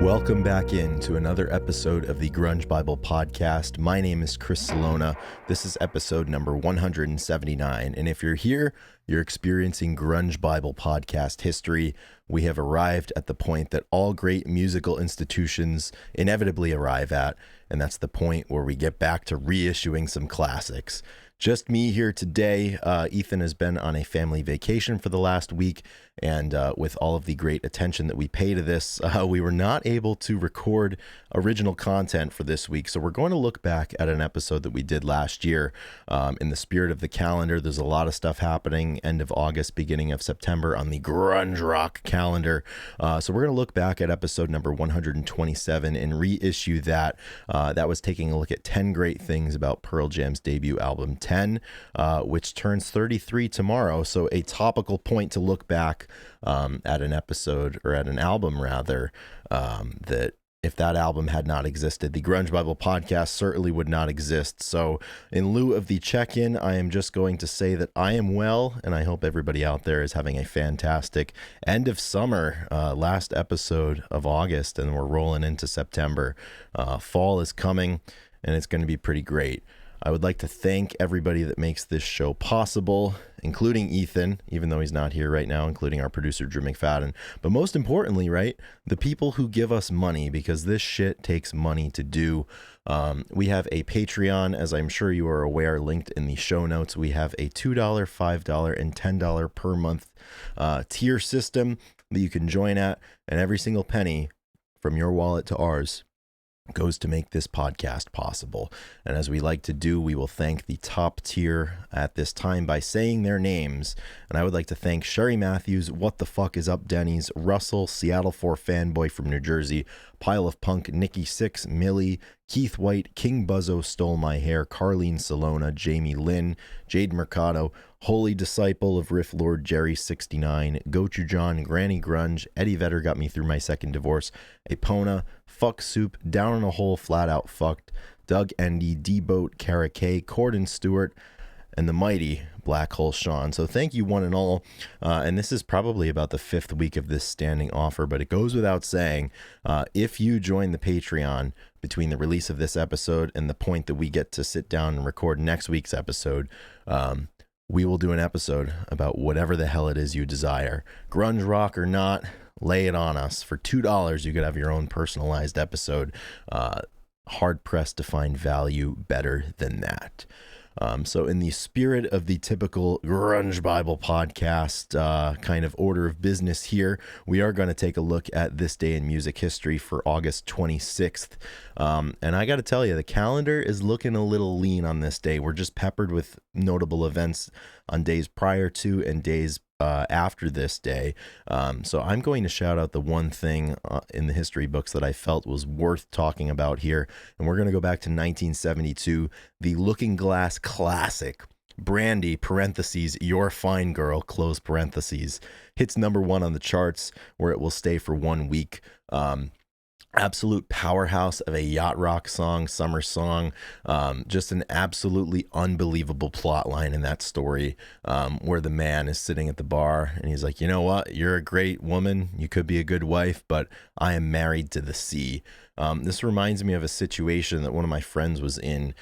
Welcome back into another episode of the Grunge Bible Podcast. My name is Chris Salona. This is episode number 179. And if you're here, you're experiencing Grunge Bible Podcast history. We have arrived at the point that all great musical institutions inevitably arrive at, and that's the point where we get back to reissuing some classics. Just me here today. Ethan has been on a family vacation for the last week, and with all of the great attention that we pay to this, we were not able to record original content for this week. So we're going to look back at an episode that we did last year. In the spirit of the calendar, there's a lot of stuff happening end of August, beginning of September on the grunge rock calendar. So we're going to look back at episode number 127 and reissue that. That was taking a look at 10 great things about Pearl Jam's debut album 10, which turns 33 tomorrow. So a topical point to look back at an episode, or at an album rather, that if that album had not existed, the Grunge Bible Podcast certainly would not exist. So in lieu of the check-in, I am just going to say that I am well, and I hope everybody out there is having a fantastic end of summer, last episode of August, and we're rolling into September. Fall is coming, and it's going to be pretty great. I would like to thank everybody that makes this show possible, including Ethan, even though he's not here right now, including our producer, Drew McFadden. But most importantly, right, the people who give us money, because this shit takes money to do. We have a Patreon, as I'm sure you are aware, linked in the show notes. We have a $2, $5, and $10 per month tier system that you can join at, and every single penny from your wallet to ours goes to make this podcast possible. And as we like to do, we will thank the top tier at this time by saying their names. And I would like to thank Sherry Matthews, What the Fuck is Up Denny's, Russell, Seattle 4 Fanboy from New Jersey, Pile of Punk, Nikki 6, Millie, Keith White, King Buzzo Stole My Hair, Carlene Salona, Jamie Lynn, Jade Mercado, Holy Disciple of Riff Lord Jerry 69, Gochu John, Granny Grunge, Eddie Vedder Got Me Through My Second Divorce, Epona, Fuck Soup, Down in a Hole, Flat Out Fucked, Doug Endy, D-Boat, Kara K, Corden Stewart, and the mighty Black Hole Sean. So thank you one and all. And this is probably about the 5th week of this standing offer, but it goes without saying, if you join the Patreon between the release of this episode and the point that we get to sit down and record next week's episode, we will do an episode about whatever the hell it is you desire. Grunge rock or not, lay it on us. For $2, you could have your own personalized episode. Hard pressed to find value better than that. So in the spirit of the typical Grunge Bible Podcast kind of order of business here, we are going to take a look at this day in music history for August 26th. And I got to tell you, the calendar is looking a little lean on this day. We're just peppered with notable events on days prior to and days after this day. So I'm going to shout out the one thing in the history books that I felt was worth talking about here. And we're going to go back to 1972, the Looking Glass classic, Brandy, parentheses, Your Fine Girl, close parentheses, hits number 1 on the charts, where it will stay for 1 week. Absolute powerhouse of a yacht rock song, summer song, just an absolutely unbelievable plot line in that story, where the man is sitting at the bar and he's like, you know what, you're a great woman, you could be a good wife, but I am married to the sea. This reminds me of a situation that one of my friends was in.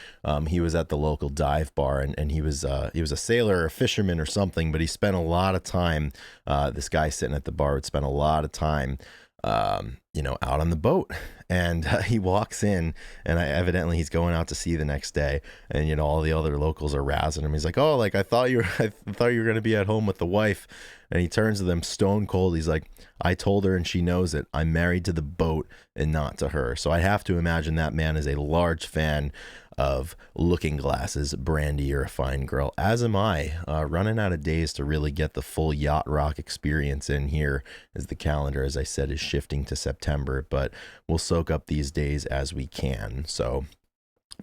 He was at the local dive bar, and he was a sailor or a fisherman or something, but he spent a lot of time, this guy sitting at the bar would spend a lot of time out on the boat, and he walks in, and evidently he's going out to sea the next day, and all the other locals are razzing him. He's like, oh, like I thought you were going to be at home with the wife. And he turns to them stone cold. He's like, I told her and she knows it. I'm married to the boat and not to her. So I have to imagine that man is a large fan of Looking Glass's Brandy, You're a Fine Girl, as am I. Running out of days to really get the full yacht rock experience in here, as the calendar, as I said, is shifting to September, but we'll soak up these days as we can. So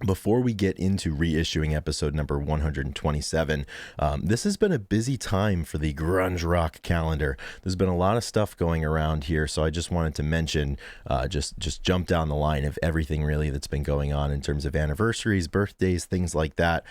Before we get into reissuing episode number 127, this has been a busy time for the grunge rock calendar. There's been a lot of stuff going around here, so I just wanted to mention, just jump down the line of everything really that's been going on in terms of anniversaries, birthdays, things like that.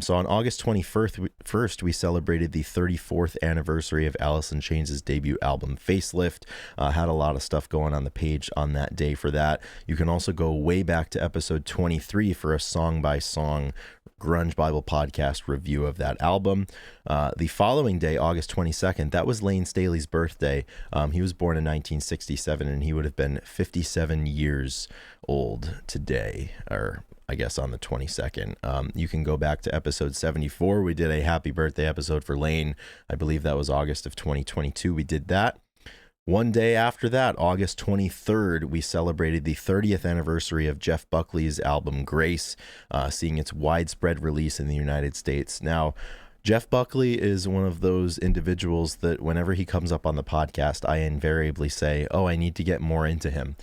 So on August 21st, we celebrated the 34th anniversary of Alice in Chains' debut album, Facelift. Had a lot of stuff going on the page on that day for that. You can also go way back to episode 23 for a song-by-song Grunge Bible podcast review of that album. The following day, August 22nd, that was Lane Staley's birthday. He was born in 1967, and he would have been 57 years old today, or I guess on the 22nd. You can go back to episode 74. We did a happy birthday episode for Lane. I believe that was August of 2022. We did that. One day after that, August 23rd, we celebrated the 30th anniversary of Jeff Buckley's album Grace, seeing its widespread release in the United States. Now, Jeff Buckley is one of those individuals that whenever he comes up on the podcast, I invariably say, oh, I need to get more into him.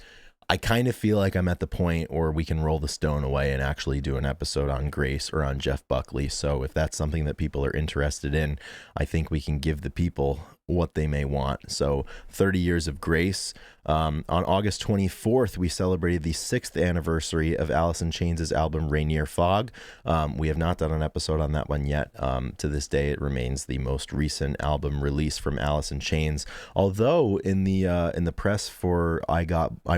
I kind of feel like I'm at the point where we can roll the stone away and actually do an episode on Grace or on Jeff Buckley. So if that's something that people are interested in, I think we can give the people what they may want. So 30 years of Grace. On August 24th, we celebrated the 6th anniversary of Alice in Chains' album Rainier Fog. We have not done an episode on that one yet. To this day, it remains the most recent album release from Alice in Chains. Although in the press for I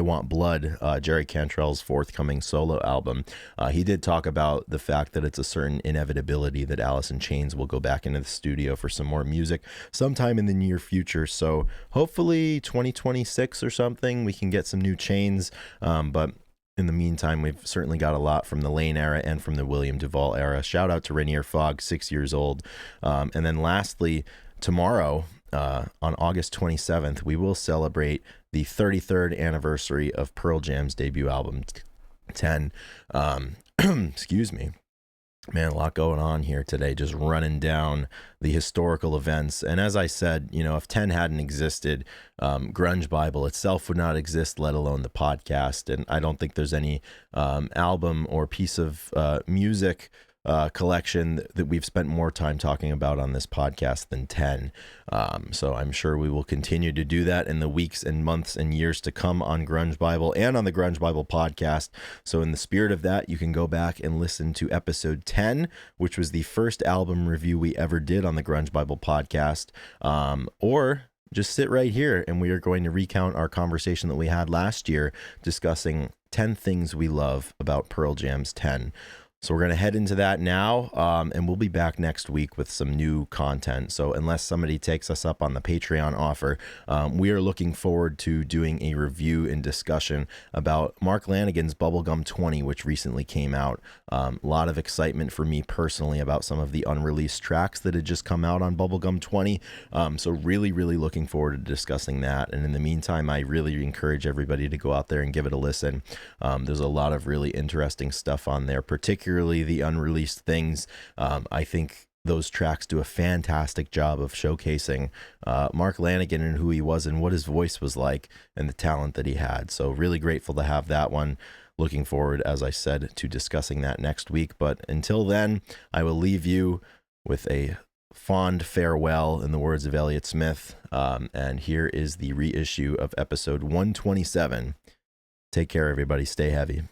Want Blood, Jerry Cantrell's forthcoming solo album, he did talk about the fact that it's a certain inevitability that Alice in Chains will go back into the studio for some more music sometime in the near future. So hopefully 2026 or something, we can get some new Chains. But in the meantime, we've certainly got a lot from the Lane era and from the William Duvall era. Shout out to Rainier Fog, 6 years old. And then lastly, tomorrow, on August 27th, we will celebrate the 33rd anniversary of Pearl Jam's debut album, 10. Excuse me. Man, a lot going on here today, just running down the historical events. And as I said, if 10 hadn't existed, Grunge Bible itself would not exist, let alone the podcast. And I don't think there's any album or piece of music collection that we've spent more time talking about on this podcast than 10. So I'm sure we will continue to do that in the weeks and months and years to come on Grunge Bible and on the Grunge Bible podcast. So in the spirit of that, you can go back and listen to episode 10, which was the first album review we ever did on the Grunge Bible podcast, or just sit right here and we are going to recount our conversation that we had last year discussing 10 things we love about Pearl Jam's 10. So we're going to head into that now, and we'll be back next week with some new content. So unless somebody takes us up on the Patreon offer, we are looking forward to doing a review and discussion about Mark Lanigan's Bubblegum 20, which recently came out. A lot of excitement for me personally about some of the unreleased tracks that had just come out on Bubblegum 20. So really, really looking forward to discussing that. And in the meantime, I really encourage everybody to go out there and give it a listen. There's a lot of really interesting stuff on there, particularly the unreleased things. I think those tracks do a fantastic job of showcasing Mark Lanigan and who he was and what his voice was like and the talent that he had. So really grateful to have that one. Looking forward, as I said, to discussing that next week. But until then, I will leave you with a fond farewell in the words of Elliott Smith. And here is the reissue of episode 127. Take care, everybody. Stay heavy.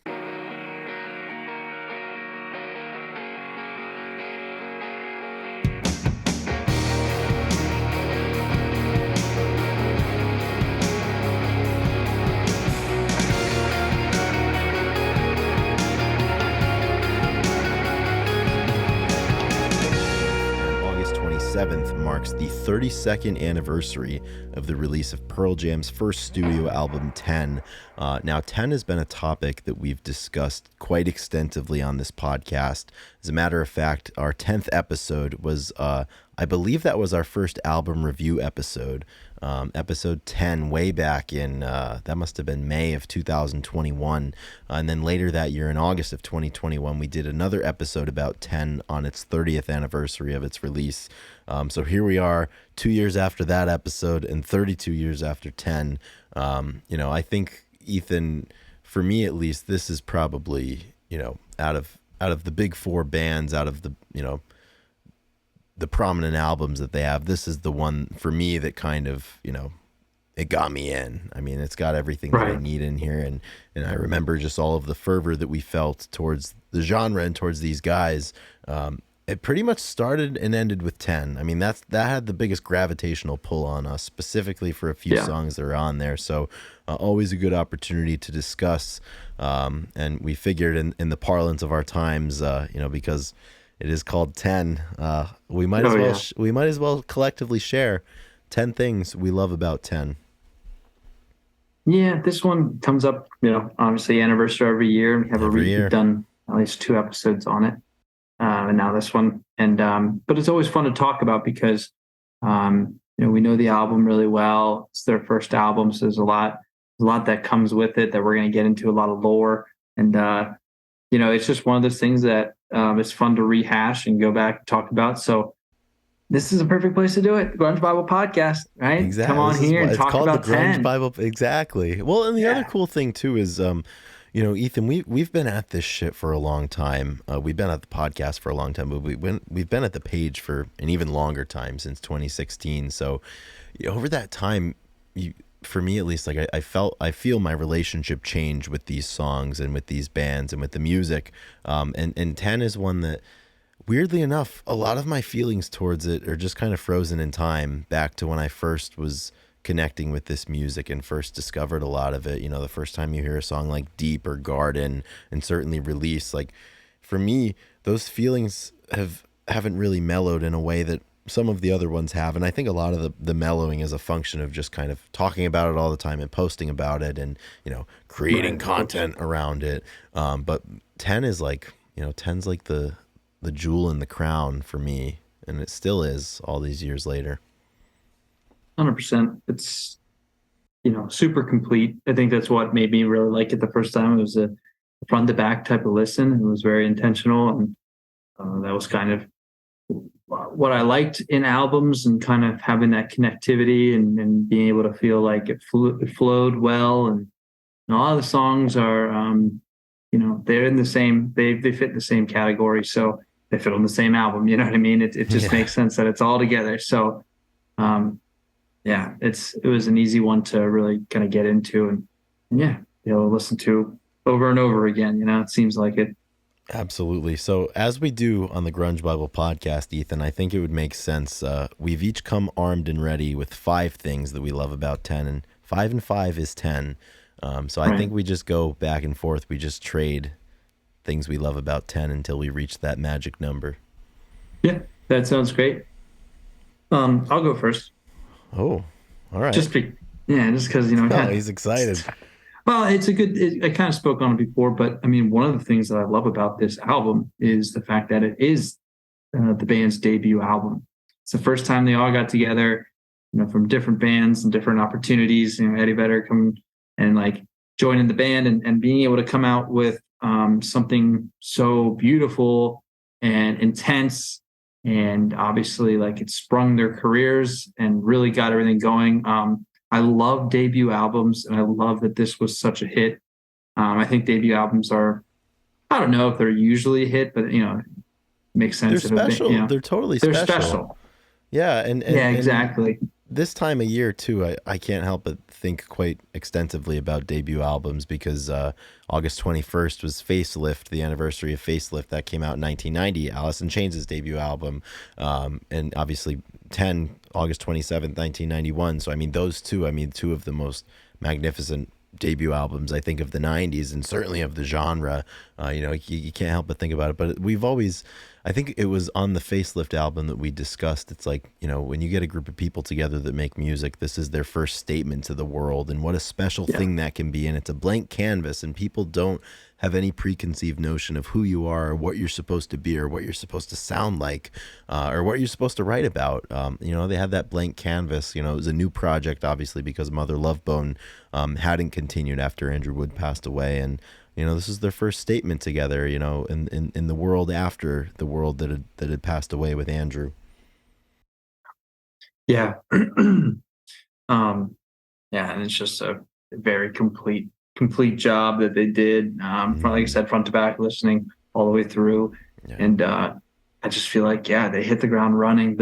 Marks the 32nd anniversary of the release of Pearl Jam's first studio album, 10. Now, 10 has been a topic that we've discussed quite extensively on this podcast. As a matter of fact, our 10th episode was, I believe that was our first album review episode. Episode 10, way back in, that must have been May of 2021. And then later that year, in August of 2021, we did another episode about 10 on its 30th anniversary of its release. So here we are 2 years after that episode and 32 years after 10. I think, Ethan, for me at least, this is probably, out of the big four bands, out of the the prominent albums that they have, this is the one for me that kind of it got me in. I mean, it's got everything that I Right. need in here, and I remember just all of the fervor that we felt towards the genre and towards these guys. It pretty much started and ended with 10. I mean, that had the biggest gravitational pull on us, specifically for a few Yeah. songs that are on there. So, always a good opportunity to discuss. And we figured in the parlance of our times, because it is called 10, we might as Oh well yeah. we might as well collectively share 10 things we love about 10. Yeah. This one comes up, obviously anniversary every year. Every We've year. done at least 2 episodes on it. And now this one. And but it's always fun to talk about because we know the album really well. It's their first album, so there's a lot that comes with it that we're going to get into, a lot of lore, and it's just one of those things that it's fun to rehash and go back and talk about. So this is a perfect place to do it. Grunge Bible Podcast, right? Come Exactly. on This is here why and it's talk called the about Grunge 10. Bible. Exactly. Well, and the other Yeah. cool thing too is, Ethan, we've been at this shit for a long time. We've been at the podcast for a long time, but we've been at the page for an even longer time, since 2016. So over that time, for me at least, like I feel my relationship change with these songs and with these bands and with the music. And 10 is one that, weirdly enough, a lot of my feelings towards it are just kind of frozen in time, back to when I first was connecting with this music and first discovered a lot of it. The first time you hear a song like Deep or Garden, and certainly Release, like, for me, those feelings haven't really mellowed in a way that some of the other ones have. And I think a lot of the mellowing is a function of just kind of talking about it all the time and posting about it, and creating Right. Of course. content around it. But 10 is like, 10's like the jewel in the crown for me, and it still is all these years later. 100%. It's super complete. I think that's what made me really like it the first time. It was a front to back type of listen. It was very intentional, and that was kind of what I liked in albums, and kind of having that connectivity, and being able to feel like it flowed well. And a lot of the songs are, they're in the same, they fit in the same category. So they fit on the same album. You know what I mean? It just Yeah, makes sense that it's all together. So, um, yeah, it was an easy one to really kind of get into, and yeah, listen to over and over again. It seems like it. absolutely. So, as we do on the Grunge Bible podcast, Ethan, I think it would make sense. We've each come armed and ready with 5 things that we love about 10, and 5 and 5 is 10. So I Right. think we just go back and forth. We just trade things we love about 10 until we reach that magic number. Yeah, that sounds great. I'll go first. Oh, all right. Just be, yeah, just because Oh, he's excited. well, it's a good. I kind of spoke on it before, but I mean, one of the things that I love about this album is the fact that it is the band's debut album. It's the first time they all got together, from different bands and different opportunities. Eddie Vedder come and like joining the band, and being able to come out with something so beautiful and intense, and obviously like it sprung their careers and really got everything going. I love debut albums, and I love that this was such a hit. I think debut albums are, I don't know if they're usually a hit, but it makes They're sense if a band, special. They're totally they're special. special. Yeah, and Yeah, and and exactly. this time of year too, I can't help but think quite extensively about debut albums, because August 21st was Facelift, the anniversary of Facelift. That came out in 1990. Alice in Chains' debut album, and obviously 10, August 27th, 1991. So I mean, those two, I mean, two of the most magnificent debut albums, I think, of the 90s, and certainly of the genre. You can't help but think about it. But we've always, I think it was on the Facelift album that we discussed, it's like, when you get a group of people together that make music, this is their first statement to the world, and what a special Yeah. thing that can be. And it's a blank canvas, and people don't have any preconceived notion of who you are, or what you're supposed to be, or what you're supposed to sound like, or what you're supposed to write about. They have that blank canvas. It was a new project, obviously, because Mother Love Bone hadn't continued after Andrew Wood passed away. And this is their first statement together, in the world after the world that had passed away with Andrew. Yeah. um, yeah, and it's just a very complete job that they did. From, like I Hmm. said, front to back listening. all the way through. Yeah. And I just feel like, yeah, they hit the ground running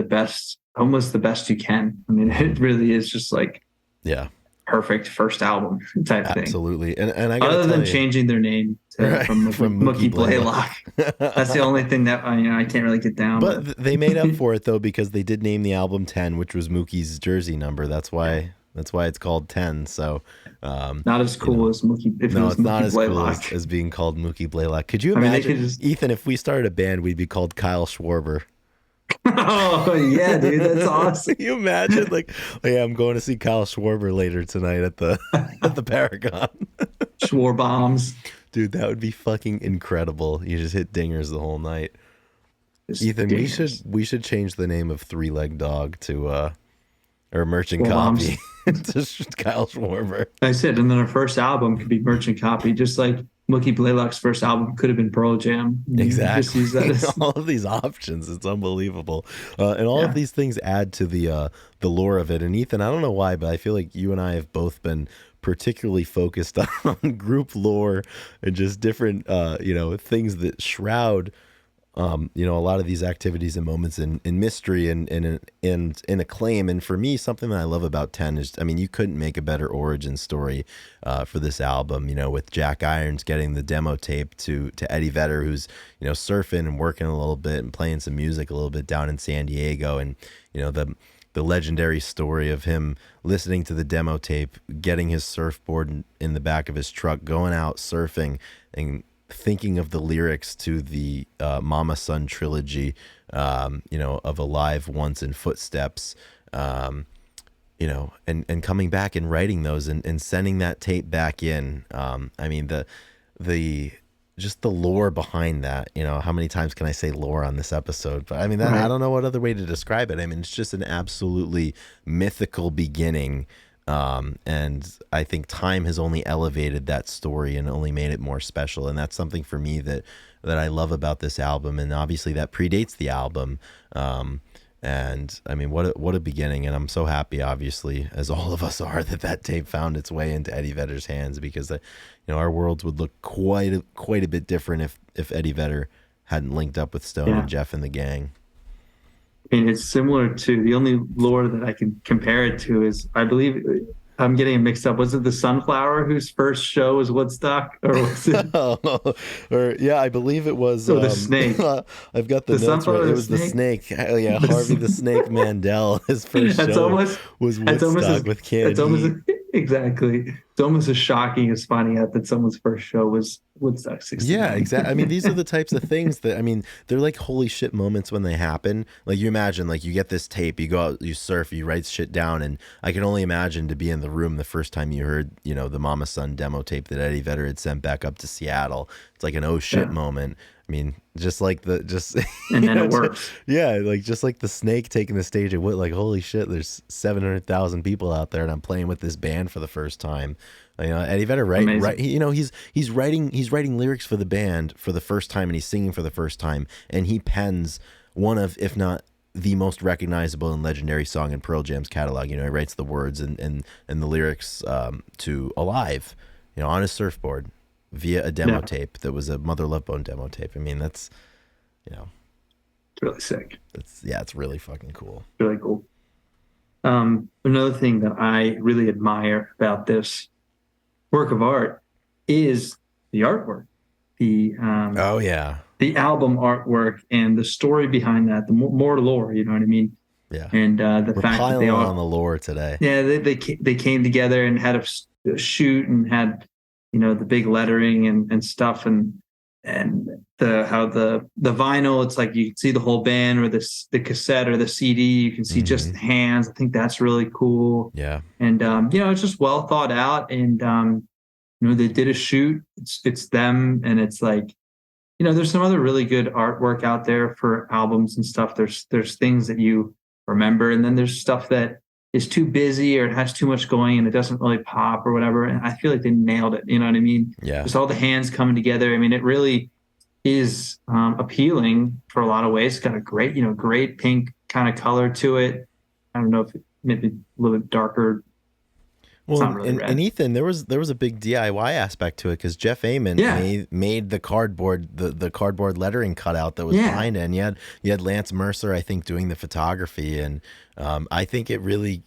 almost the best you can. I mean, it really is just like Yeah. perfect first album type thing. Absolutely. And I gotta Other tell than you, changing their name right, from from Mookie Mookie Blaylock. Blaylock, that's the only thing that I can't really get down. But they made up for it though, because they did name the album 10, which was Mookie's jersey number. That's why it's called 10. So, Not as you know, cool as Mookie if it no, was it's not Mookie as cool Blaylock. as being called Mookie Blaylock. Could you I mean, they imagine, could just. Ethan, if we started a band, we'd be called Kyle Schwarber. Oh yeah, dude, that's awesome. Can you imagine? Like, oh, yeah, I'm going to see Kyle Schwarber later tonight at the at the Paragon. Schwar bombs. Dude, that would be fucking incredible. You just hit dingers the whole night. Just Ethan, dingers. we should change the name of Three Leg Dog to or Merchant Schwar bombs. Copy to Kyle Schwarber. I said, and then our first album could be Merchant Copy, just like Mookie Blaylock's first album could have been Pearl Jam. Just Exactly. use that as, All of these options, it's unbelievable, and all of yeah. these things add to the lore of it. And Ethan, I don't know why, but I feel like you and I have both been particularly focused on group lore and just different things that shroud a lot of these activities and moments in mystery and in acclaim. And for me, something that I love about 10 is, I mean, you couldn't make a better origin story for this album, with Jack Irons getting the demo tape to Eddie Vedder, who's, surfing and working a little bit and playing some music a little bit down in San Diego. And, the legendary story of him listening to the demo tape, getting his surfboard in the back of his truck, going out surfing and thinking of the lyrics to the Mama Son trilogy, of Alive, Once, and Footsteps, and coming back and writing those and sending that tape back in. I mean, just the lore behind that, how many times can I say lore on this episode? But I mean, Right. I don't know what other way to describe it. I mean, it's just an absolutely mythical beginning. And I think time has only elevated that story and only made it more special. And that's something for me that I love about this album. And obviously that predates the album. And I mean, what a beginning. And I'm so happy, obviously, as all of us are, that tape found its way into Eddie Vedder's hands, because our worlds would look quite a bit different if Eddie Vedder hadn't linked up with Stone and Jeff and the gang. I mean, it's similar to the only lore that I can compare it to is, I believe, I'm getting it mixed up. Was it the Sunflower whose first show was Woodstock, or was it? Or yeah, I believe it was. The Snake. I've got the notes right. It was the Snake. Oh, yeah, Harvey the Snake Mandel. His first show was Woodstock with Canned Heat. Exactly. It's almost as shocking as finding out that someone's first show was Woodstock 69. Yeah, exactly. I mean, these are the types of things that, I mean, they're like holy shit moments when they happen. Like, you imagine, like, you get this tape, you go out, you surf, you write shit down, and I can only imagine to be in the room the first time you heard, the Mama Son demo tape that Eddie Vedder had sent back up to Seattle. It's like an oh shit moment. I mean, just like and then it works. Yeah, like just like the Snake taking the stage, like, holy shit, there's 700,000 people out there, and I'm playing with this band for the first time. Eddie Vedder, right? He's writing lyrics for the band for the first time, and he's singing for the first time, and he pens one of, if not the most recognizable and legendary song in Pearl Jam's catalog. He writes the words and the lyrics to Alive, on his surfboard, via a demo tape that was a Mother Love Bone demo tape. I mean, that's, it's really sick. It's really fucking cool. Really cool. Another thing that I really admire about this work of art is the artwork. The the album artwork and the story behind that. The more lore, you know what I mean? Yeah. And the We're fact that they on the lore today. Yeah, they came together and had a shoot and had the big lettering and stuff, and how the vinyl, it's like you can see the whole band, or the cassette or the CD, you can see just the hands. I think that's really cool. Yeah. And it's just well thought out, and they did a shoot. It's them, and it's like, there's some other really good artwork out there for albums and stuff. There's things that you remember, and then there's stuff that is too busy or it has too much going and it doesn't really pop or whatever. And I feel like they nailed it. You know what I mean? Yeah. Just all the hands coming together. I mean, it really is appealing for a lot of ways. It's got a great pink kind of color to it. I don't know if it maybe a little bit darker It's Well, not really and rad. Ethan, there was a big DIY aspect to it because Jeff Amon Yeah, made the cardboard lettering cutout that was yeah, behind it, and you had Lance Mercer, I think, doing the photography, and I think it really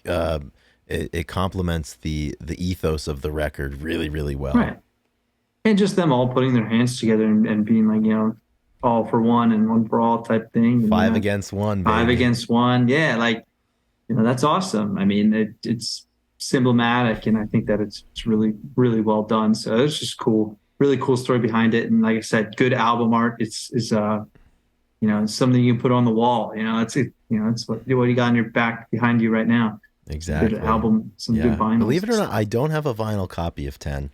it complements the ethos of the record really really well. right. And just them all putting their hands together and being like, all for one and one for all type thing, and Five against one, five baby. against one. Yeah, like that's awesome. I mean, it's symptomatic, and I think that it's really really well done. So it's just cool, really cool story behind it. And like I said, good album art. It's is it's something you can put on the wall. It's it. It's what you got on your back behind you right now. Some good Exactly. album, some good Yeah. vinyls Believe it and or not, stuff. I don't have a vinyl copy of 10.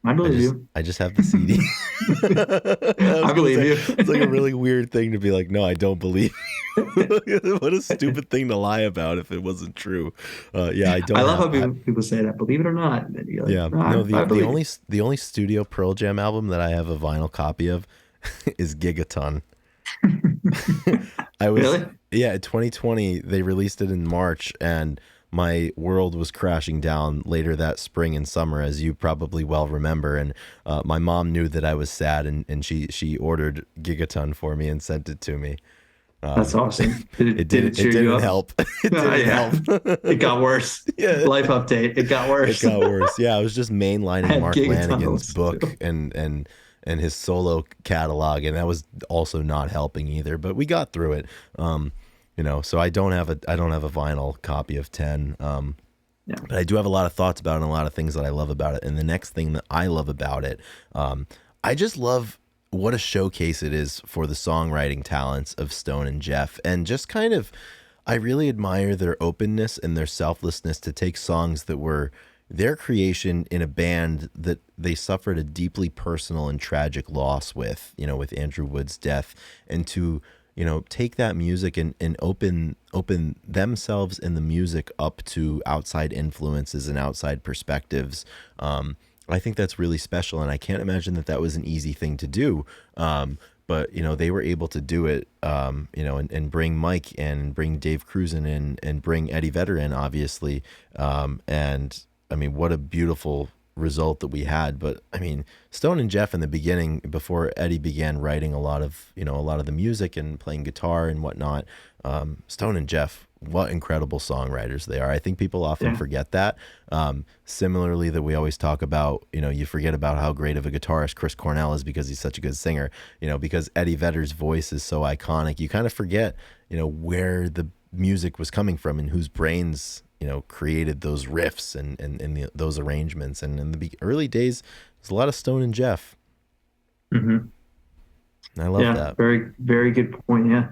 I I believe just you. I just have the CD. I was I gonna believe say you. it's like a really weird thing to be like, no, I don't believe. What a stupid thing to lie about if it wasn't true. Yeah, I I don't love have. how people say that. Believe it or not, and then you're like, Yeah, no, no. I The believe you. only the only studio Pearl Jam album that I have a vinyl copy of is Gigaton. I was Really? Yeah, 2020 they released it in March, and my world was crashing down later that spring and summer, as you probably well remember. And my mom knew that I was sad, and she ordered Gigaton for me and sent it to me. That's awesome. Did It it did didn't it it cheer you didn't up? help. It Oh didn't yeah. help. It got worse. Yeah, Life update. It got it worse. got worse. Yeah, I was just I mainlining had Mark gigaton Lanigan's to book too. and his solo catalog, and that was also not helping either. But we got through it. So I don't have a vinyl copy of 10. Yeah. But I do have a lot of thoughts about it and a lot of things that I love about it. And the next thing that I love about it, I just love what a showcase it is for the songwriting talents of Stone and Jeff. And just kind of, I really admire their openness and their selflessness to take songs that were their creation in a band that they suffered a deeply personal and tragic loss with, with Andrew Wood's death, and to take that music and open themselves and the music up to outside influences and outside perspectives. I think that's really special, and I can't imagine that that was an easy thing to do. But they were able to do it, and bring Mike and bring Dave Cruzen in and bring Eddie Vedder in, obviously. And I mean, what a beautiful result that we had. But I mean, Stone and Jeff in the beginning, before Eddie began writing a lot of the music and playing guitar and whatnot, Stone and Jeff, what incredible songwriters they are. I think people often Yeah. forget that. Similarly, that we always talk about, you forget about how great of a guitarist Chris Cornell is because he's such a good singer, because Eddie Vedder's voice is so iconic. You kind of forget, where the music was coming from and whose brains created those riffs those arrangements. And in the early days, there's a lot of Stone and Jeff. Hmm. And I love Yeah. that. Very, very good point. Yeah.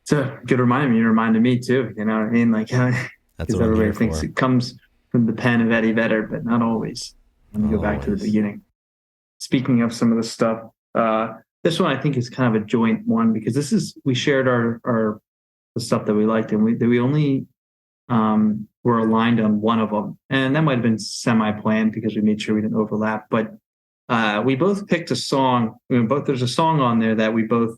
It's a good reminder. You reminded me too. You know what I mean? Like, That's because what I'm everybody here thinks for. it comes from the pen of Eddie Vedder, but not always. Let me Not go back to the always. beginning. Speaking of some of the stuff, this one I think is kind of a joint one because we shared our the stuff that we liked, and we only were aligned on one of them, and that might have been semi-planned because we made sure we didn't overlap. But we both picked a song. There's a song on there that we both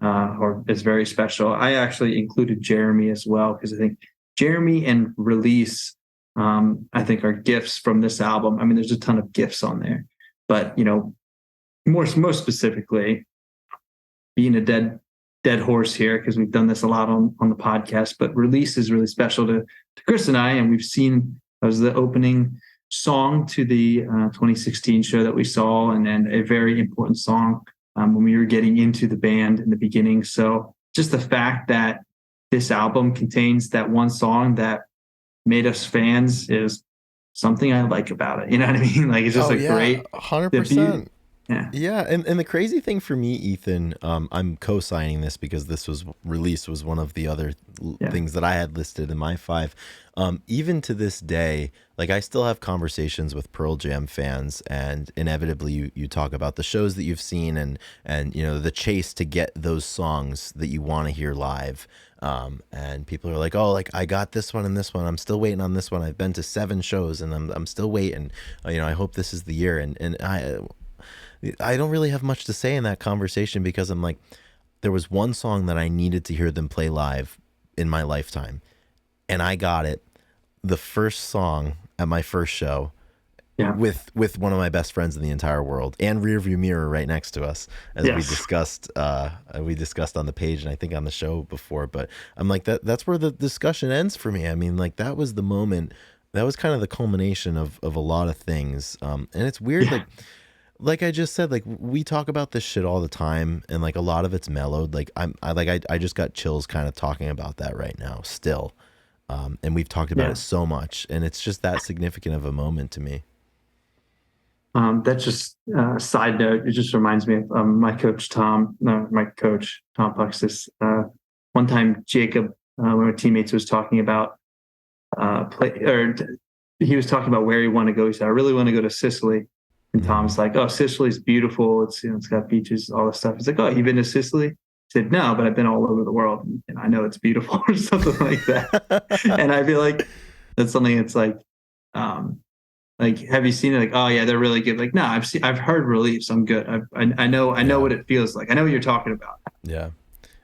or is very special. I actually included Jeremy as well because I think Jeremy and Release, I think, are gifts from this album. I mean, there's a ton of gifts on there, but most specifically, being a dead horse here because we've done this a lot on the podcast. But Release is really special to Chris and I, and we've seen as the opening song to the 2016 show that we saw, and then a very important song when we were getting into the band in the beginning. So just the fact that this album contains that one song that made us fans is something I like about it. You know what I mean? Like it's just Oh a yeah, great debut. 100%. Yeah. Yeah, and the crazy thing for me, Ethan, I'm co-signing this because this was released was one of the other Yeah. things that I had listed in my five. Even to this day, like I still have conversations with Pearl Jam fans, and inevitably you talk about the shows that you've seen and the chase to get those songs that you want to hear live. And people are like, oh, like I got this one and this one. I'm still waiting on this one. I've been to 7 shows and I'm still waiting. I hope this is the year. And I don't really have much to say in that conversation because I'm like, there was one song that I needed to hear them play live in my lifetime, and I got it. The first song at my first show Yeah. with one of my best friends in the entire world, and rearview mirror right next to us, as Yes. we discussed on the page and I think on the show before. But I'm like, that's where the discussion ends for me. I mean, like, that was the moment, that was kind of the culmination of a lot of things. And it's weird, Yeah. like I just said, like, we talk about this shit all the time, and like a lot of it's mellowed. Like I just got chills kind of talking about that right now still. And we've talked about Yeah. it so much, and it's just that significant of a moment to me. That's just a side note. It just reminds me of my coach, Tom, no, my coach, Tom Puxis. One time, Jacob, one of our teammates, was talking about he was talking about where he wanted to go. He said, I really want to go to Sicily. And Mhm. Tom's like, oh, Sicily's beautiful. It's, it's got beaches, all this stuff. He's like, oh, you've been to Sicily? He said, no, but I've been all over the world and I know it's beautiful, or something like that. And I feel like that's something that's like, have you seen it? Like, oh yeah, they're really good. Like, no, I've heard Reliefs. I'm good. I know Yeah. what it feels like. I know what you're talking about. Yeah.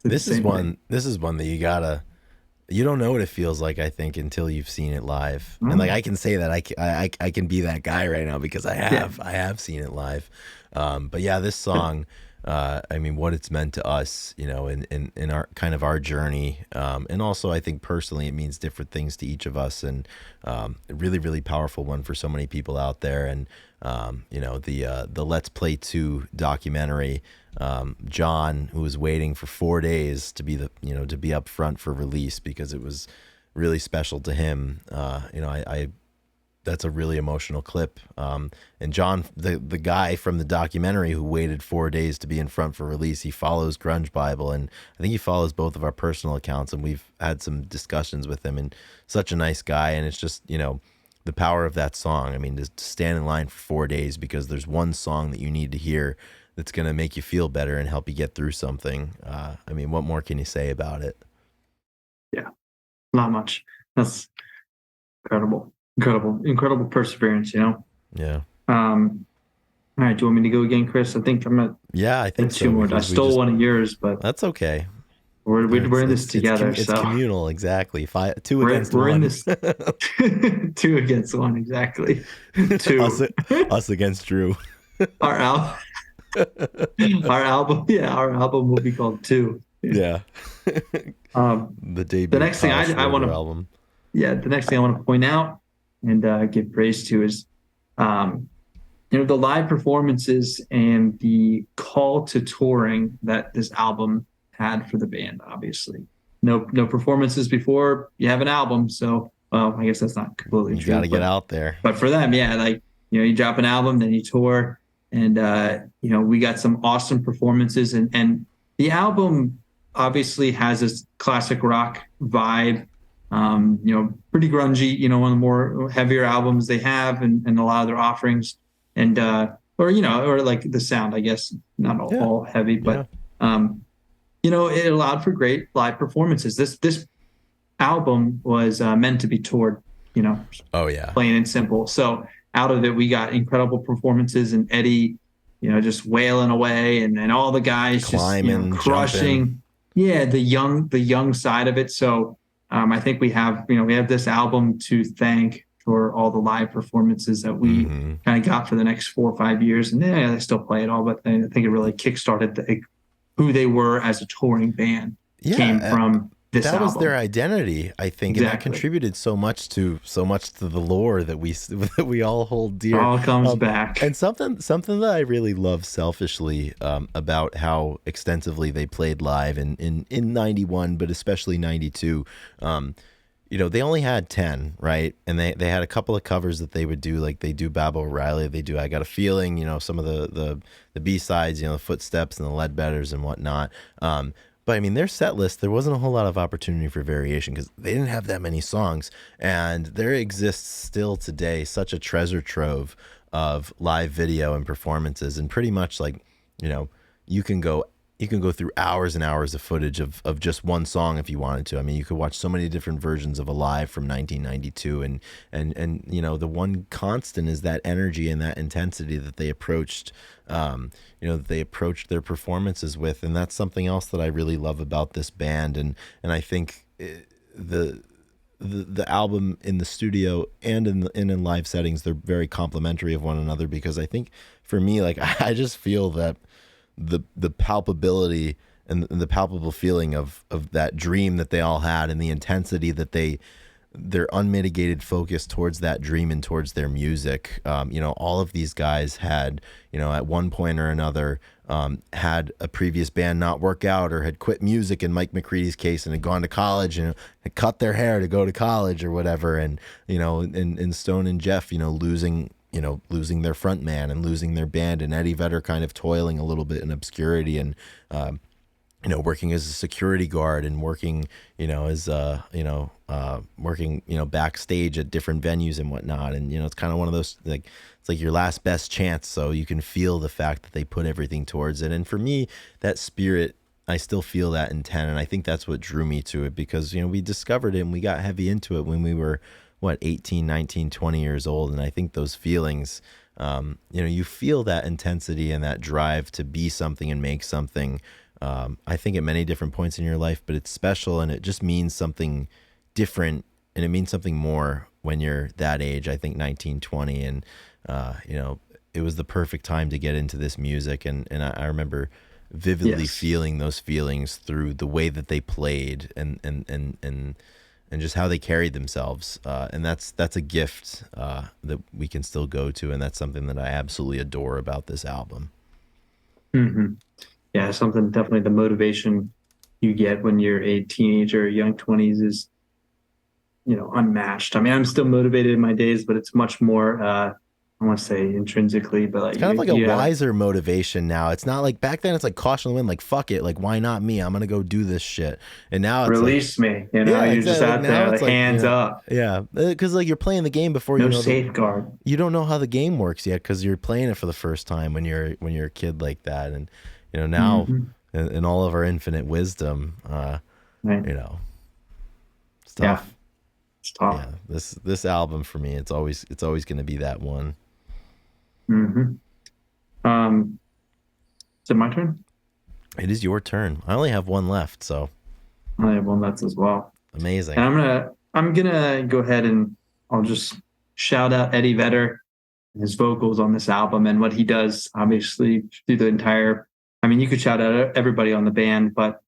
It's the same thing. This is one that you don't know what it feels like, I think, until you've seen it live. And like, Mm. I can say that I can be that guy right now because Yeah. I have seen it live. But yeah, this song, I mean, what it's meant to us, in our kind of our journey. And also I think personally, it means different things to each of us, and a really, really powerful one for so many people out there. And, the Let's Play 2 documentary, John, who was waiting for 4 days to be to be up front for release because it was really special to him. I that's a really emotional clip. And John, the guy from the documentary who waited 4 days to be in front for release, he follows Grunge Bible, and I think he follows both of our personal accounts, and we've had some discussions with him, and such a nice guy. And it's just, the power of that song. I mean, to stand in line for 4 days because there's one song that you need to hear that's going to make you feel better and help you get through something. I mean, what more can you say about it? Yeah. Not much. That's incredible perseverance. Yeah. All right. Do you want me to go again, Chris? I think I'm Yeah, I think at two so, more. I because stole one of yours, but that's okay. we're in this together. It's So communal, exactly. Two we're against we're in one. this two against one, exactly. us, Two. us against Drew. Our album, our album, yeah, our album will be called Two. Yeah. The The debut next thing Kyle I want Schroeder to, album. yeah, the next thing I want to point out and give praise to is, um, the live performances and the call to touring that this album had for the band. Obviously, no performances before you have an album, so well, I guess that's not completely You true, got to get out there. but for them, yeah, like you drop an album, then you tour, and we got some awesome performances, and the album obviously has this classic rock vibe, pretty grungy, one of the more heavier albums they have, and a lot of their offerings, and or like the sound, I guess, not Yeah. all heavy, Yeah. but it allowed for great live performances. This album was meant to be toured, Oh yeah. plain and simple. So out of it, we got incredible performances, and Eddie, just wailing away, and all the guys Climbing, just, crushing. jumping. Yeah, the young side of it. So I think we have this album to thank for all the live performances that we kind of got for the next 4 or 5 years, and yeah, they still play it all, but I think it really kickstarted who they were as a touring band. Yeah, came from this that album. was their identity, I think, and that contributed so much to the lore that we all hold dear. It all comes back. And something that I really love selfishly about how extensively they played live in 91, but especially 92. They only had 10, right? And they had a couple of covers that they would do, like they do Baba O'Reilly, they do I Got a Feeling, some of the B-sides, the Footsteps and the Leadbetters and whatnot. But I mean, their set list, there wasn't a whole lot of opportunity for variation because they didn't have that many songs. And there exists still today such a treasure trove of live video and performances. And pretty much like, you can go through hours and hours of footage of just one song if you wanted to. I mean, you could watch so many different versions of Alive from 1992. And the one constant is that energy and that intensity that they approached their performances with. And that's something else that I really love about this band. And I think the album in the studio and in live settings, they're very complementary of one another, because I think for me, like, I just feel that the palpability and the palpable feeling of that dream that they all had, and the intensity that their unmitigated focus towards that dream and towards their music. All of these guys had, at one point or another, had a previous band not work out, or had quit music in Mike McCready's case, and had gone to college and had cut their hair to go to college or whatever. And, and Stone and Jeff, losing their front man and losing their band, and Eddie Vedder kind of toiling a little bit in obscurity, and, working as a security guard, and working, as working, backstage at different venues and whatnot. And, it's kind of one of those, like, it's like your last best chance. So you can feel the fact that they put everything towards it. And for me, that spirit, I still feel that in 10. And I think that's what drew me to it, because, we discovered it and we got heavy into it when we were, 18, 19, 20 years old. And I think those feelings, you feel that intensity and that drive to be something and make something. I think at many different points in your life, but it's special, and it just means something different, and it means something more when you're that age. I think 19, 20, and it was the perfect time to get into this music, and I remember vividly feeling those feelings through the way that they played, and just how they carried themselves, and that's a gift that we can still go to, and that's something that I absolutely adore about this album. Mm-hmm. Yeah, something, definitely the motivation you get when you're a teenager, young 20s is, unmatched. I mean, I'm still motivated in my days, but it's much more, I want to say intrinsically, but like, it's kind of like a wiser motivation now. It's not like back then. It's like caution the wind, like, fuck it, like, why not me? I'm gonna go do this shit. And now it's release like, me. You're exactly. just out there, like, hands up. Yeah, because like you're playing the game before no safeguard. You don't know how the game works yet, because you're playing it for the first time when you're a kid like that. And now, in all of our infinite wisdom, right. It's tough. Yeah, it's tough. Yeah, this album for me, it's always going to be that one. Mm-hmm. Is it my turn? It is your turn. I only have one left, so I have one left as well. Amazing. And I'm gonna go ahead and I'll just shout out Eddie Vedder, his vocals on this album, and what he does, obviously, through the entire. I mean, you could shout out everybody on the band, but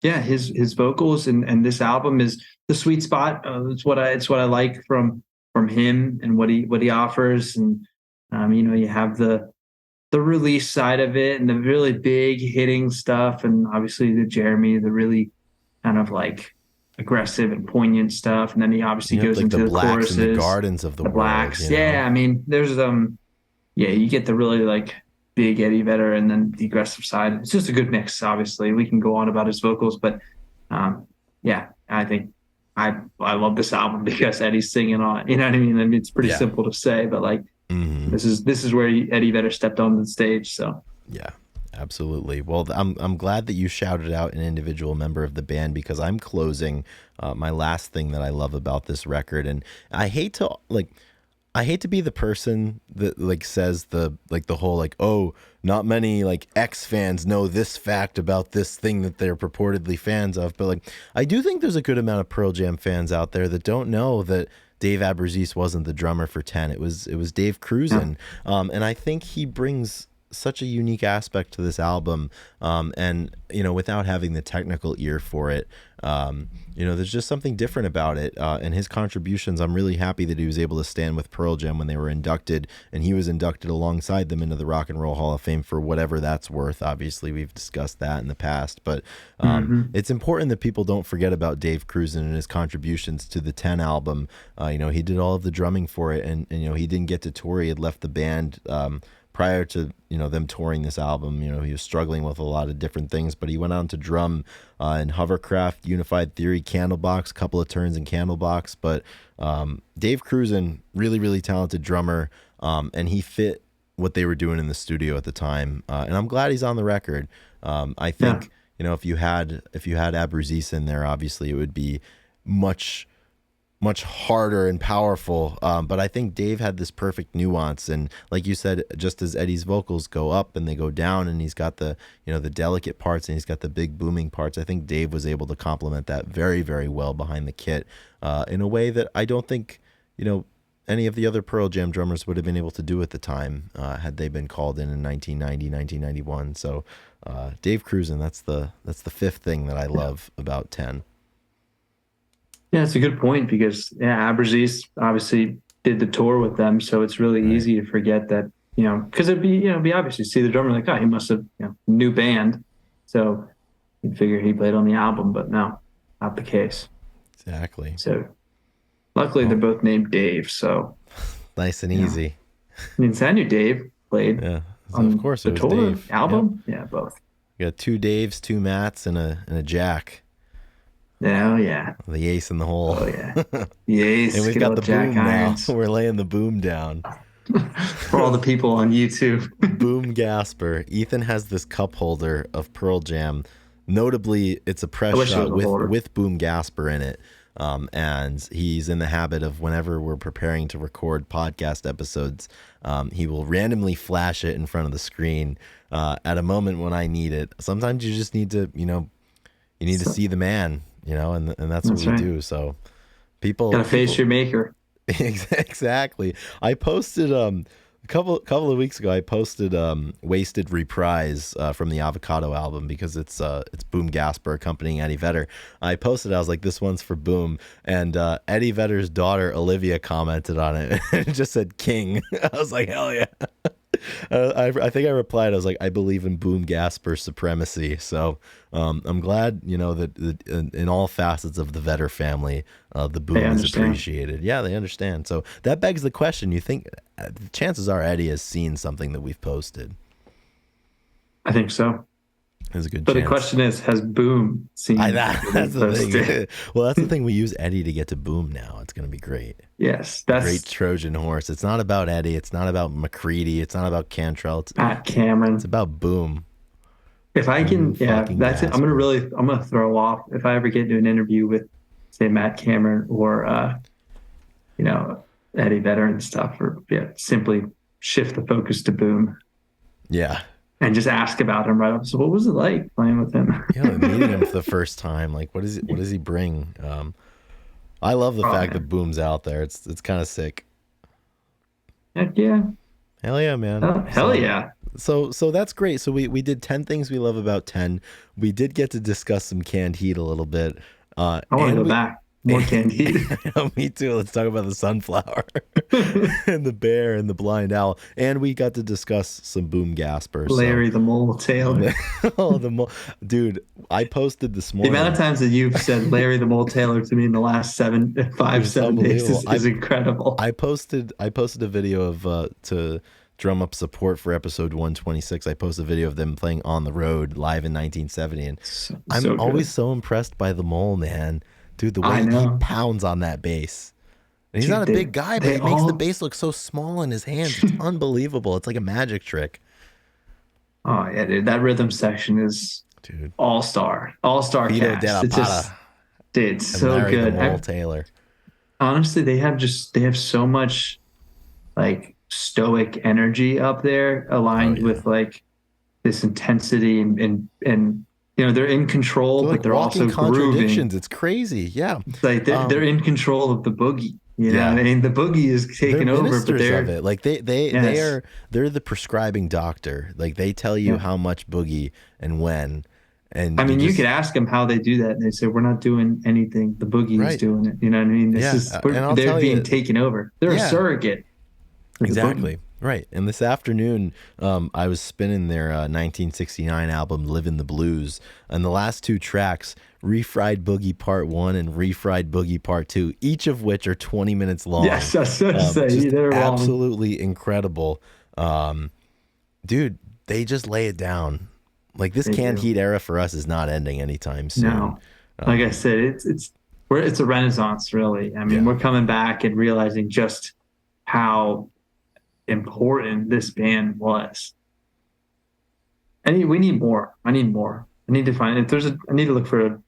his vocals and this album is the sweet spot. It's what I like from him and what he offers. And you have the release side of it and the really big hitting stuff, and obviously the Jeremy, the really kind of like aggressive and poignant stuff. And then he obviously goes like into the choruses, and the Gardens of the world, blacks. Yeah, I mean, there's you get the really like big Eddie Vedder and then the aggressive side. It's just a good mix. Obviously, we can go on about his vocals, but I think I love this album because Eddie's singing on it. You know what I mean? I mean, it's pretty simple to say, but like this is where Eddie Vedder stepped on the stage. So yeah, absolutely. Well, I'm glad that you shouted out an individual member of the band, because I'm closing my last thing that I love about this record, and I hate to be the person that like says the whole like, oh, not many like X fans know this fact about this thing that they're purportedly fans of. But like, I do think there's a good amount of Pearl Jam fans out there that don't know that Dave Abruzzese wasn't the drummer for 10. It was Dave Cruzen. And I think he brings such a unique aspect to this album. And, without having the technical ear for it, there's just something different about it. And his contributions, I'm really happy that he was able to stand with Pearl Jam when they were inducted, and he was inducted alongside them into the Rock and Roll Hall of Fame for whatever that's worth. Obviously, we've discussed that in the past, but it's important that people don't forget about Dave Cruzen and his contributions to the 10 album. He did all of the drumming for it, and he didn't get to tour. He had left the band prior to them touring this album. He was struggling with a lot of different things, but he went on to drum in Hovercraft, Unified Theory, Candlebox, a couple of turns in Candlebox. But Dave Cruzen, really, really talented drummer, and he fit what they were doing in the studio at the time. And I'm glad he's on the record. I think if you had Abruzzese in there, obviously it would be much much harder and powerful. But I think Dave had this perfect nuance, and like you said, just as Eddie's vocals go up and they go down, and he's got the the delicate parts and he's got the big booming parts. I think Dave was able to complement that very, very well behind the kit in a way that I don't think any of the other Pearl Jam drummers would have been able to do at the time had they been called in 1990, 1991. So Dave Cruzen, that's the fifth thing that I love about 10. Yeah, it's a good point because Aberzees obviously did the tour with them, so it's really Right. easy to forget that because it'd be obvious you see the drummer like, oh, he must have new band, so you'd figure he played on the album, but no, not the case. Exactly. So luckily they're both named Dave, so nice and easy. I mean, so I knew Dave played Yeah, so on of course the it was tour Dave. album. Yeah, both. You got two Daves, two Matts, and a Jack. Oh yeah. The ace in the hole. Oh yeah. Yes. And we've got the boom now. We're laying the boom down. For all the people on YouTube. Boom Gasper. Ethan has this cup holder of Pearl Jam. Notably, it's a press shot with Boom Gasper in it. And he's in the habit of, whenever we're preparing to record podcast episodes, he will randomly flash it in front of the screen at a moment when I need it. Sometimes you just need to, you need to see the man, and that's what we do. So people gotta face your maker. Exactly. I posted a couple of weeks ago. I posted "Wasted Reprise" from the Avocado album because it's Boom Gasper accompanying Eddie Vedder. I posted. I was like, "This one's for Boom," and Eddie Vedder's daughter Olivia commented on it and it just said "King." I was like, "Hell yeah!" I think I replied. I was like, "I believe in Boom Gasper supremacy." So I'm glad that in all facets of the Vedder family, the Boom is appreciated. Yeah, they understand. So that begs the question: you think chances are Eddie has seen something that we've posted? I think so. There's a good but chance. The question is, has Boom seen that's the thing. Well, that's the thing. We use Eddie to get to Boom now. It's going to be great. Yes, that's great Trojan horse. It's not about Eddie. It's not about McCready. It's not about Cantrell. It's Matt Cameron. It's about Boom. If I can, that's it. I'm gonna throw off if I ever get into an interview with, say, Matt Cameron or Eddie Vedder and stuff, or simply shift the focus to Boom. Yeah. And just ask about him right up. So what was it like playing with him? Meeting him for the first time. Like, what does he bring? I love the fact that Boom's out there. It's kind of sick. Heck yeah. Hell yeah, man. Hell yeah. So that's great. So we did 10 things we love about 10. We did get to discuss some Canned Heat a little bit. I want to go back. More Canned Heat. Me too. Let's talk about the sunflower and the bear and the blind owl. And we got to discuss some Boom Gasper. Larry the Mole Taylor. Oh, the mole. Dude, I posted this morning. The amount of times that you've said Larry the Mole Taylor to me in the last 7 days is incredible. I posted a video of to drum up support for episode 126. I posted a video of them playing On the Road live in 1970. And I'm always so impressed by the mole, man. Dude, the way he pounds on that bass. And he's not a big guy, but it makes the bass look so small in his hands. It's unbelievable. It's like a magic trick. Oh, yeah, dude. That rhythm section is all-star cast. It's so Larry good. The Mole Taylor. Honestly, they have so much like stoic energy up there aligned with like this intensity and they're in control, but they're also grooving. It's crazy. Yeah. It's like they're in control of the boogie. You know what I mean? The boogie is taking over, but they're of it. Like they're the prescribing doctor. Like they tell you how much boogie and when. And I mean, you could ask them how they do that, and they say, "We're not doing anything. The boogie is doing it." You know what I mean? They're being taken over. They're a surrogate. Exactly. Right. And this afternoon, I was spinning their 1969 album, Livin' the Blues. And the last two tracks, Refried Boogie Part 1 and Refried Boogie Part 2, each of which are 20 minutes long. Yes, I was going to say. They're absolutely incredible. Dude, they just lay it down. Like this Canned Heat era for us is not ending anytime soon. No. Like I said, it's a renaissance, really. I mean, we're coming back and realizing just how important this band was. We need more. I need more. I need to find I need to look for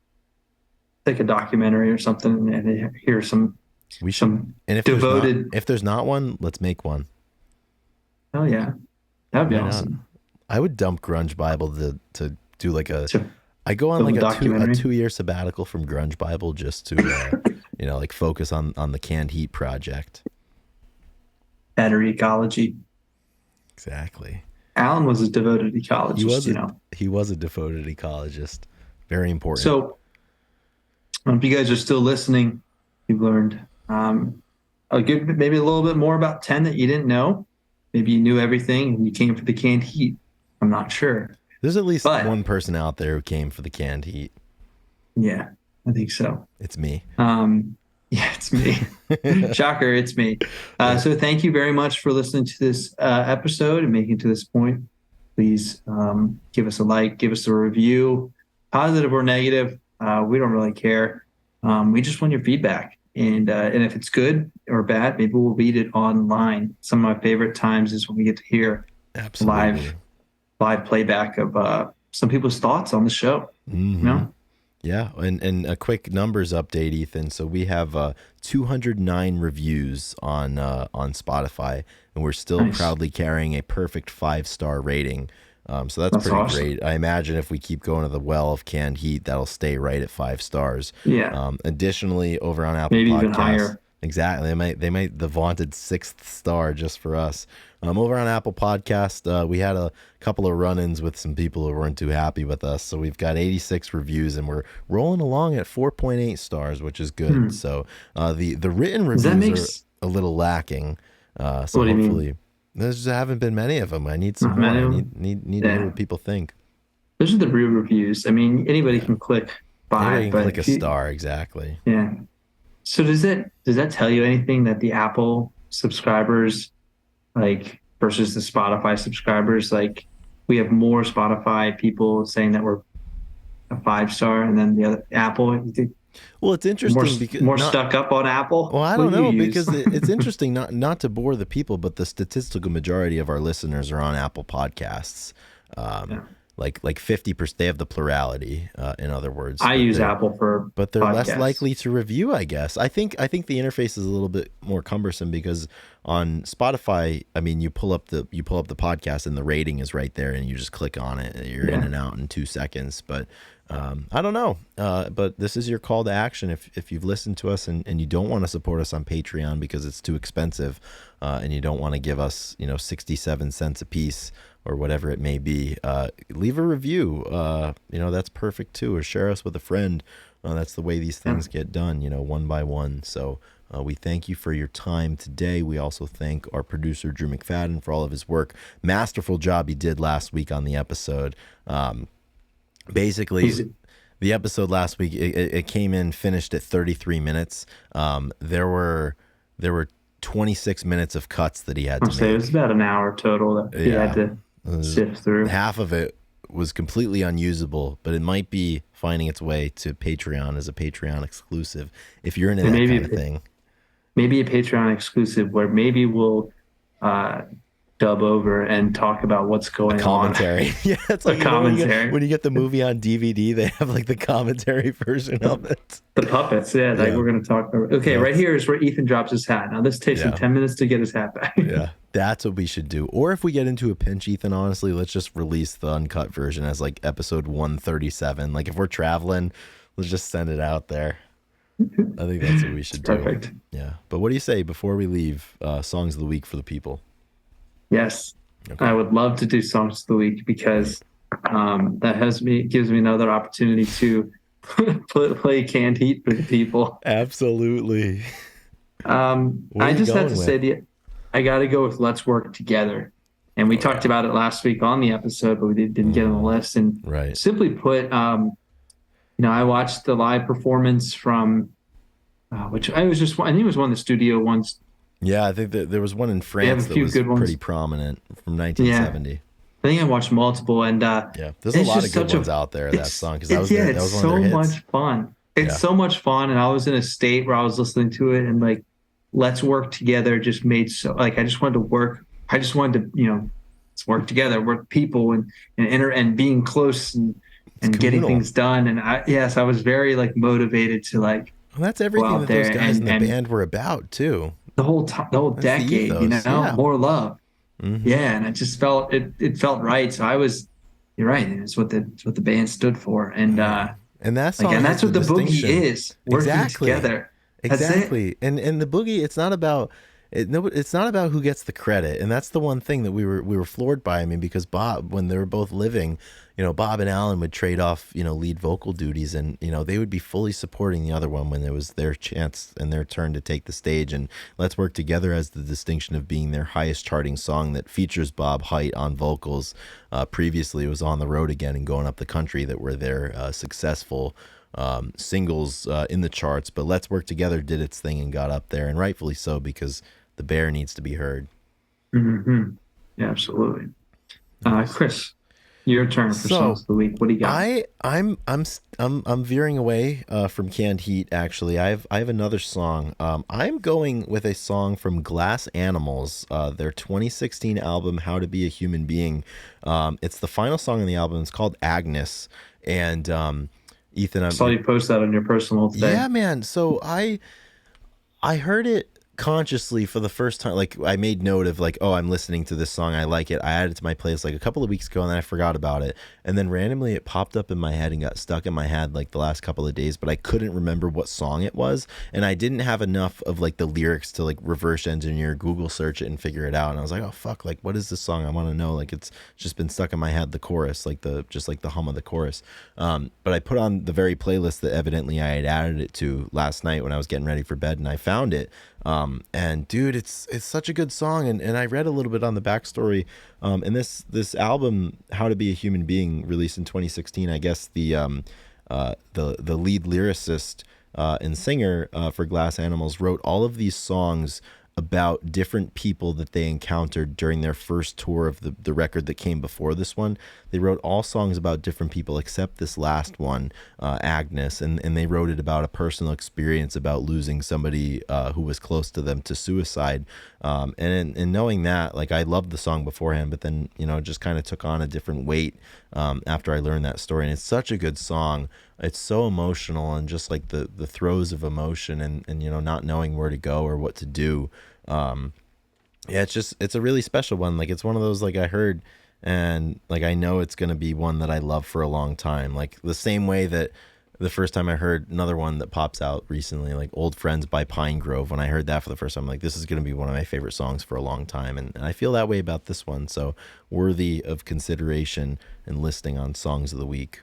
a documentary or something and hear some We should. Some And devoted. if there's not one, let's make one. Oh yeah, that'd be Why not? awesome. I would dump Grunge Bible to do like a. To I go on film like a a documentary. 2 year sabbatical from Grunge Bible just to like focus on the Canned Heat project. Better ecology. Exactly. Alan was a devoted He ecologist, was you know. he was a devoted ecologist. Very important. So if you guys are still listening, you've learned maybe a little bit more about 10 that you didn't know. Maybe you knew everything and you came for the Canned Heat. I'm not sure. There's at least But one person out there who came for the Canned Heat. yeah, I think so. It's me. Yeah, it's me. Shocker, it's me. So thank you very much for listening to this episode and making it to this point. Please give us a like, give us a review, positive or negative. We don't really care. We just want your feedback. And if it's good or bad, maybe we'll read it online. Some of my favorite times is when we get to hear Absolutely. live playback of some people's thoughts on the show. Mm-hmm. You know? Yeah, and a quick numbers update, Ethan. So we have 209 reviews on Spotify, and we're still proudly carrying a perfect 5-star rating. So that's pretty awesome. great. I imagine if we keep going to the well of Canned Heat, that'll stay right at 5 stars. Yeah. Additionally, over on Apple Maybe Podcasts, even higher. Exactly. They might the vaunted 6th star just for us. Over on Apple Podcast, we had a couple of run-ins with some people who weren't too happy with us. So we've got 86 reviews, and we're rolling along at 4.8 stars, which is good. So the written reviews are a little lacking. So hopefully there haven't been many of them. I need some more. I need to hear what people think. Those are the real reviews. I mean, anybody can click buy. Anybody can click a star, exactly. Yeah. So does that tell you anything that the Apple subscribers like versus the Spotify subscribers? Like we have more Spotify people saying that we're a 5-star, and then the other Apple. You think Well, it's interesting because more stuck up on Apple. Well, I don't know, because it's interesting. Not to bore the people, but the statistical majority of our listeners are on Apple Podcasts. Like 50%, they have the plurality. In other words, I use Apple for, but they're podcasts. less likely to review, I guess. I think the interface is a little bit more cumbersome because on Spotify, I mean, you pull up the podcast and the rating is right there, and you just click on it. You're in and out in 2 seconds. But I don't know. But this is your call to action. If you've listened to us and you don't want to support us on Patreon because it's too expensive, and you don't want to give us 67 cents a piece or whatever it may be, leave a review. That's perfect too. Or share us with a friend. That's the way these things get done, one by one. So we thank you for your time today. We also thank our producer, Drew McFadden, for all of his work. Masterful job he did last week on the episode. Basically, the episode last week, it came in, finished at 33 minutes. There were 26 minutes of cuts that he had to make. It was about an hour total that he had to sift through. Half of it was completely unusable, but it might be finding its way to Patreon as a Patreon exclusive if you're into that kind of thing. Maybe a Patreon exclusive where maybe we'll dub over and talk about what's going commentary. on. Yeah, it's like commentary. When you get the movie on DVD, they have like the commentary version of it. The puppets, we're going to talk about. Okay, right here is where Ethan drops his hat. Now this takes him 10 minutes to get his hat back. Yeah, that's what we should do. Or if we get into a pinch, Ethan, honestly, let's just release the uncut version as like episode 137. Like if we're traveling, let's just send it out there. I think that's what we should do. Perfect. Yeah. But what do you say before we leave? Songs of the week for the people. Yes. Okay. I would love to do songs of the week because that gives me another opportunity to play Canned Heat for the people. Absolutely. I just have to say I got to go with Let's Work Together. And we talked about it last week on the episode, but we didn't get on the list. And simply put, I watched the live performance from, which I think it was one of the studio ones. Yeah, I think that there was one in France that was pretty prominent from 1970. Yeah. I think I watched multiple, and there's a lot of good ones out there. That song, because that was one of their hits. It's so much fun. It's so much fun, and I was in a state where I was listening to it, and like, Let's Work Together just made I just wanted to work. I just wanted to, let's work together, work people, and being close and getting things done. And I was very like motivated to like Well, that's go everything out that those there guys in the and band were about too. the whole time, the whole That's the decade, ethos. Yeah. more love. Hmm. Yeah, and it just felt it felt right. So you're right. It's what the band stood for, and Yeah. And that song and has that's the what the boogie distinction. is, working Exactly. together. That's it. Exactly. And the boogie, it's not about no, it's not about who gets the credit. And that's the one thing that we were floored by. I mean, because Bob, when they were both living, Bob and Alan would trade off, lead vocal duties, and they would be fully supporting the other one when it was their chance and their turn to take the stage. And Let's Work Together has the distinction of being their highest charting song that features Bob Haidt on vocals. Previously, it was On the Road Again and Going Up the Country that were their successful singles in the charts, but Let's Work Together did its thing and got up there, and rightfully so, because the bear needs to be heard. Hmm. Yeah, absolutely. Nice. Chris, your turn for So songs of the week. What do you got? I'm veering away from Canned Heat. Actually, I have another song. I'm going with a song from Glass Animals, their 2016 album How to Be a Human Being. It's the final song on the album. It's called Agnes, and Ethan, I saw you post that on your personal today. yeah, man. So I heard it consciously for the first time. Like, I made note of, like, oh, I'm listening to this song, I like it. I added it to my playlist like a couple of weeks ago, and then I forgot about it. And then randomly it popped up in my head and got stuck in my head like the last couple of days, but I couldn't remember what song it was, and I didn't have enough of like the lyrics to like reverse engineer, Google search it and figure it out. And I was like, oh fuck, like what is this song? I want to know. Like, it's just been stuck in my head, the chorus, like the hum of the chorus. But I put on the very playlist that evidently I had added it to last night when I was getting ready for bed, and I found it. And dude, it's such a good song. And I read a little bit on the backstory. And this album, How to Be a Human Being, released in 2016. I guess the lead lyricist and singer for Glass Animals wrote all of these songs about different people that they encountered during their first tour of the record that came before this one. They wrote all songs about different people except this last one, Agnes, and they wrote it about a personal experience about losing somebody who was close to them to suicide. And in knowing that, like, I loved the song beforehand, but then, it just kind of took on a different weight after I learned that story. And it's such a good song. It's so emotional, and just like the throes of emotion, and not knowing where to go or what to do. Yeah, it's a really special one. Like, it's one of those, like, I heard, and like I know it's gonna be one that I love for a long time. Like the same way that the first time I heard another one that pops out recently, like Old Friends by Pine Grove, when I heard that for the first time, I'm like, this is gonna be one of my favorite songs for a long time. And I feel that way about this one. So worthy of consideration and listing on songs of the week.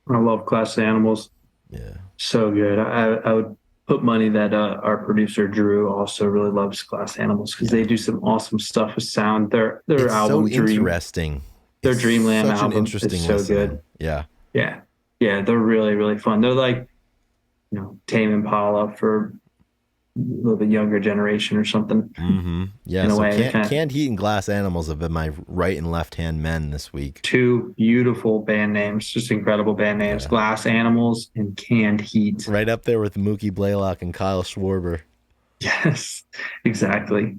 I love Glass Animals. Yeah. So good. I would put money that our producer Drew also really loves Glass Animals because Yeah. they do some awesome stuff with sound. Their It's so album interesting. their It's Dreamland such an album is interesting so listening. good. Yeah. Yeah, yeah, they're really really fun. They're like Tame Impala for a little bit younger generation or something Mm-hmm. Yeah. in a So way. They kind of Canned Heat and Glass Animals have been my right and left hand men this week. two beautiful band names, just incredible band names: Yeah. Glass Animals and Canned Heat. Right up there with Mookie Blaylock and Kyle Schwarber. Yes, exactly.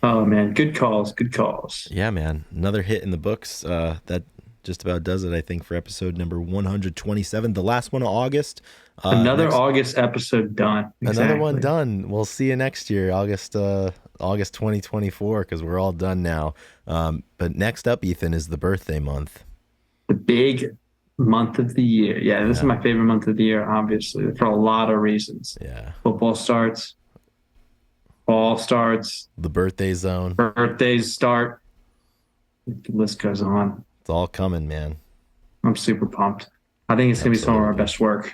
Oh man, good calls, good calls. Yeah, man. Another hit in the books. That just about does it, I think, for episode number 127. The last one of August. Another August episode done. Another one Exactly. done. We'll see you next year, August 2024, because we're all done now. But next up, Ethan, is the birthday month. The big month of the year. Yeah, this is Yeah. my favorite month of the year, obviously, for a lot of reasons. Yeah. Football starts, fall starts, The birthday zone. birthdays start. The list goes on. It's all coming, man. I'm super pumped. I think it's going to be some of our Absolutely. best work.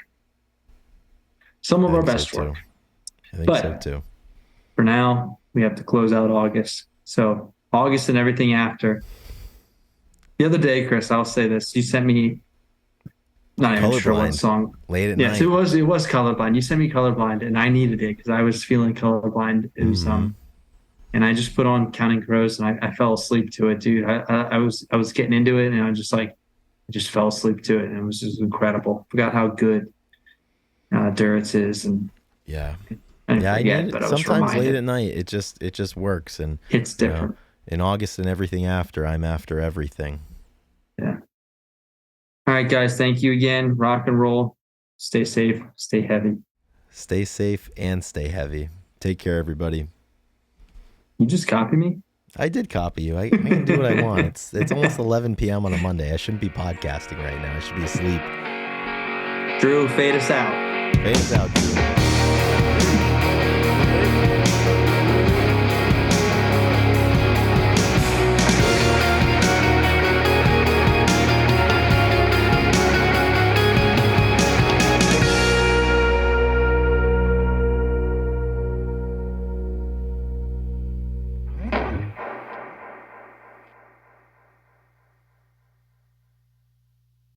Some of I our think so best too. work. I think so But too. for now, we have to close out August. So August and everything after. The other day, Chris, I'll say this. You sent me, not even sure what Colorblind. song. Late at Yes, night. it was colorblind. You sent me colorblind, and I needed it because I was feeling colorblind. It was Mm-hmm. and I just put on Counting Crows, and I fell asleep to it, dude. I was getting into it, and I just fell asleep to it, and it was just incredible. Forgot how good Duritz is, and Yeah. I didn't Yeah, I forget, need but it. I was Sometimes late reminded. at night, it just works. And It's you know, different. in August and everything after, I'm after everything. Yeah. All right, guys. Thank you again. Rock and roll. Stay safe. Stay heavy. Stay safe and stay heavy. Take care, everybody. You just copy me? I did copy you. I can do what I want. It's almost 11 p.m. on a Monday. I shouldn't be podcasting right now. I should be asleep. Drew, fade us out. Fade us out, Drew.